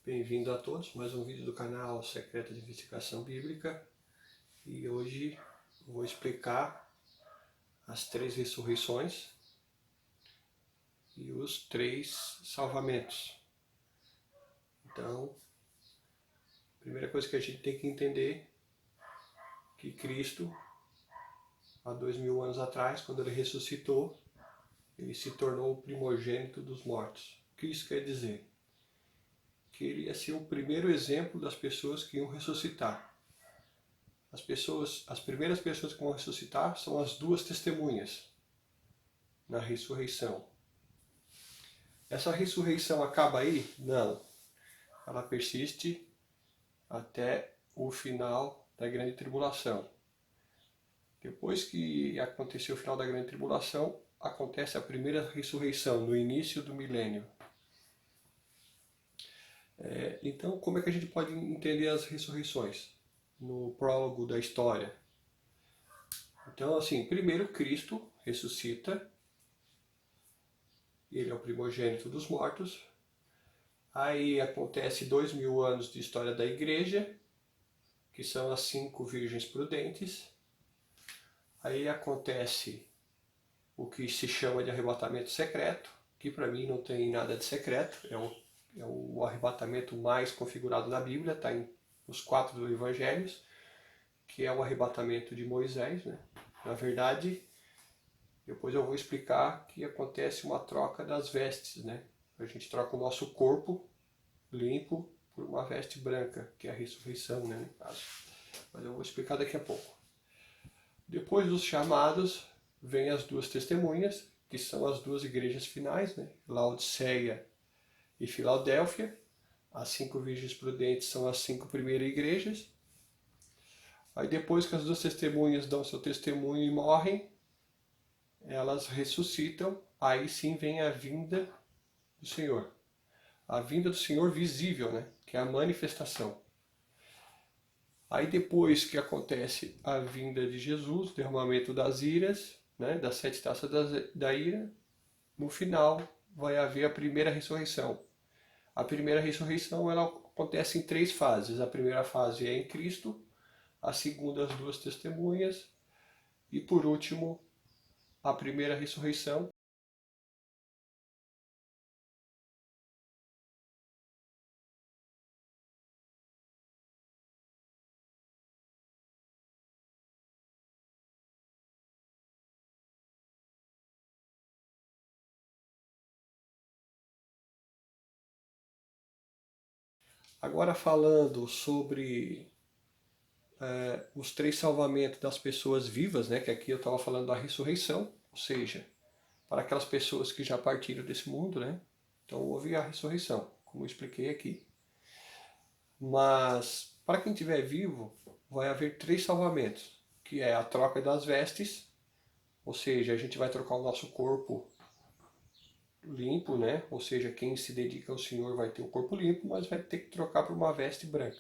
Bem-vindo a todos, mais um vídeo do canal Secreto de Investigação Bíblica. E hoje eu vou explicar as 3 ressurreições e os 3 salvamentos. Então, a primeira coisa que a gente tem que entender é que Cristo, há 2000 anos atrás, quando ele ressuscitou, ele se tornou o primogênito dos mortos. O que isso quer dizer? Que ele ia ser o primeiro exemplo das pessoas que iam ressuscitar. As primeiras pessoas que vão ressuscitar são as 2 testemunhas na ressurreição. Essa ressurreição acaba aí? Não. Ela persiste até o final da grande tribulação. Depois que aconteceu o final da grande tribulação, acontece a primeira ressurreição, no início do milênio. Então, como é que a gente pode entender as ressurreições? No prólogo da história. Então, assim, primeiro Cristo ressuscita, ele é o primogênito dos mortos. Aí acontece 2000 anos de história da igreja, que são as 5 virgens prudentes. Aí acontece o que se chama de arrebatamento secreto, que para mim não tem nada de secreto, é o arrebatamento mais configurado na Bíblia, está nos 4 evangelhos, que é o arrebatamento de Moisés, né? Na verdade, depois eu vou explicar que acontece uma troca das vestes, né? A gente troca o nosso corpo limpo por uma veste branca, que é a ressurreição, né, no caso. Mas eu vou explicar daqui a pouco. Depois dos chamados, vem as 2 testemunhas, que são as 2 igrejas finais, né? Laodiceia e Filadélfia. As 5 virgens prudentes são as 5 primeiras igrejas. Aí depois que as 2 testemunhas dão seu testemunho e morrem, elas ressuscitam, aí sim vem a vinda do Senhor. A vinda do Senhor visível, né? Que é a manifestação. Aí depois que acontece a vinda de Jesus, derramamento das iras, né? Das 7 taças da ira, no final vai haver a primeira ressurreição. A primeira ressurreição ela acontece em 3 fases. A primeira fase é em Cristo, a segunda as 2 testemunhas e por último a primeira ressurreição. Agora falando sobre os 3 salvamentos das pessoas vivas, né? Que aqui eu estava falando da ressurreição, ou seja, para aquelas pessoas que já partiram desse mundo, né? Então houve a ressurreição, como eu expliquei aqui. Mas para quem estiver vivo, vai haver 3 salvamentos, que é a troca das vestes, ou seja, a gente vai trocar o nosso corpo limpo, né? Ou seja, quem se dedica ao Senhor vai ter o corpo limpo, mas vai ter que trocar por uma veste branca.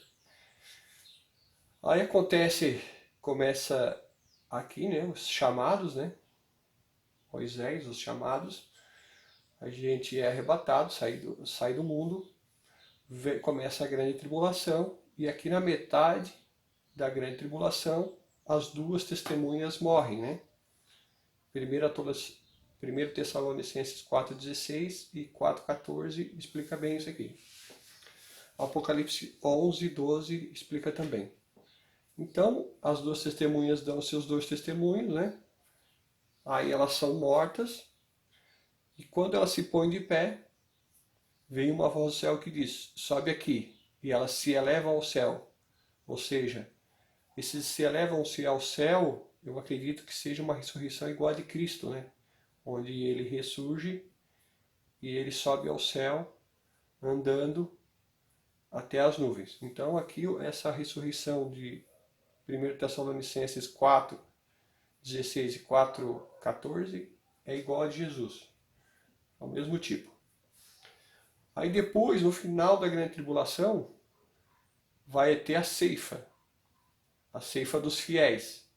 Aí começa aqui, né? Os chamados, né? Moisés, os chamados. A gente é arrebatado, sai do mundo, começa a grande tribulação, e aqui na metade da grande tribulação, as 2 testemunhas morrem, né? 1 Tessalonicenses 4,16 e 4,14 explica bem isso aqui. Apocalipse 11,12 explica também. Então, as 2 testemunhas dão seus 2 testemunhos, né? Aí elas são mortas, e quando elas se põem de pé, vem uma voz do céu que diz, sobe aqui, e elas se elevam ao céu. Ou seja, esses se elevam-se ao céu, eu acredito que seja uma ressurreição igual a de Cristo, né? Onde ele ressurge e ele sobe ao céu, andando até as nuvens. Então aqui essa ressurreição de 1 Tessalonicenses 4,16 e 4,14 é igual a de Jesus. É o mesmo tipo. Aí depois, no final da grande tribulação, vai ter a ceifa dos fiéis.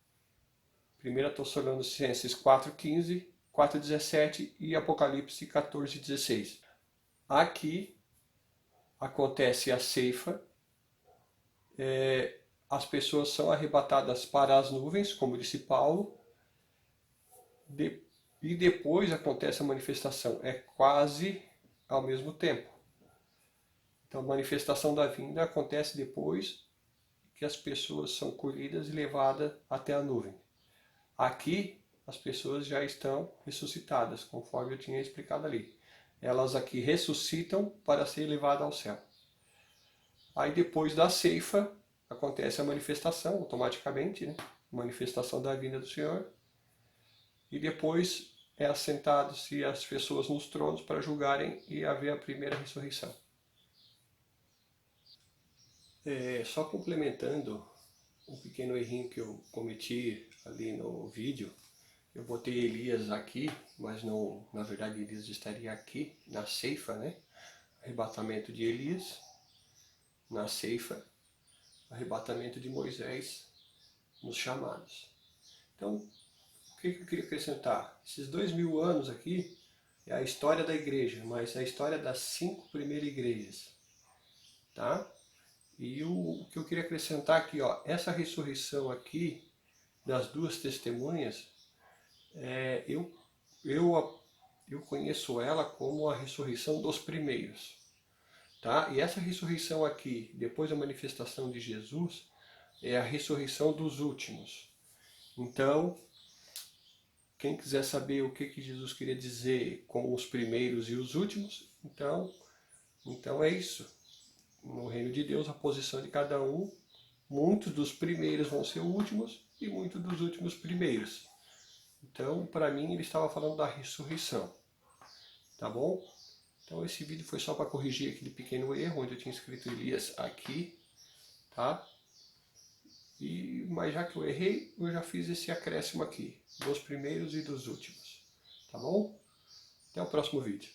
1 Tessalonicenses 4,15, 4,17 e Apocalipse 14,16. Aqui, acontece a ceifa, as pessoas são arrebatadas para as nuvens, como disse Paulo, e depois acontece a manifestação. É quase ao mesmo tempo. Então a manifestação da vinda acontece depois que as pessoas são colhidas e levadas até a nuvem. Aqui as pessoas já estão ressuscitadas, conforme eu tinha explicado ali. Elas aqui ressuscitam para ser levadas ao céu. Aí depois da ceifa acontece a manifestação, automaticamente, né? Manifestação da vinda do Senhor. E depois é assentado-se as pessoas nos tronos para julgarem e haver a primeira ressurreição. Só complementando um pequeno errinho que eu cometi ali no vídeo, eu botei Elias aqui, mas não, na verdade Elias estaria aqui na ceifa, né? Arrebatamento de Elias na ceifa, arrebatamento de Moisés nos chamados. Então, o que eu queria acrescentar? Esses 2000 anos aqui é a história da igreja, mas é a história das 5 primeiras igrejas, tá? E o que eu queria acrescentar aqui, ó, essa ressurreição aqui das 2 testemunhas, eu conheço ela como a ressurreição dos primeiros, tá? E essa ressurreição aqui, depois da manifestação de Jesus, é a ressurreição dos últimos. Então, quem quiser saber o que Jesus queria dizer com os primeiros e os últimos, então é isso. No reino de Deus, a posição de cada um, muitos dos primeiros vão ser últimos e muitos dos últimos primeiros. Então, para mim, ele estava falando da ressurreição. Tá bom? Então, esse vídeo foi só para corrigir aquele pequeno erro, onde eu tinha escrito Elias aqui, tá? Mas já que eu errei, eu já fiz esse acréscimo aqui, dos primeiros e dos últimos. Tá bom? Até o próximo vídeo.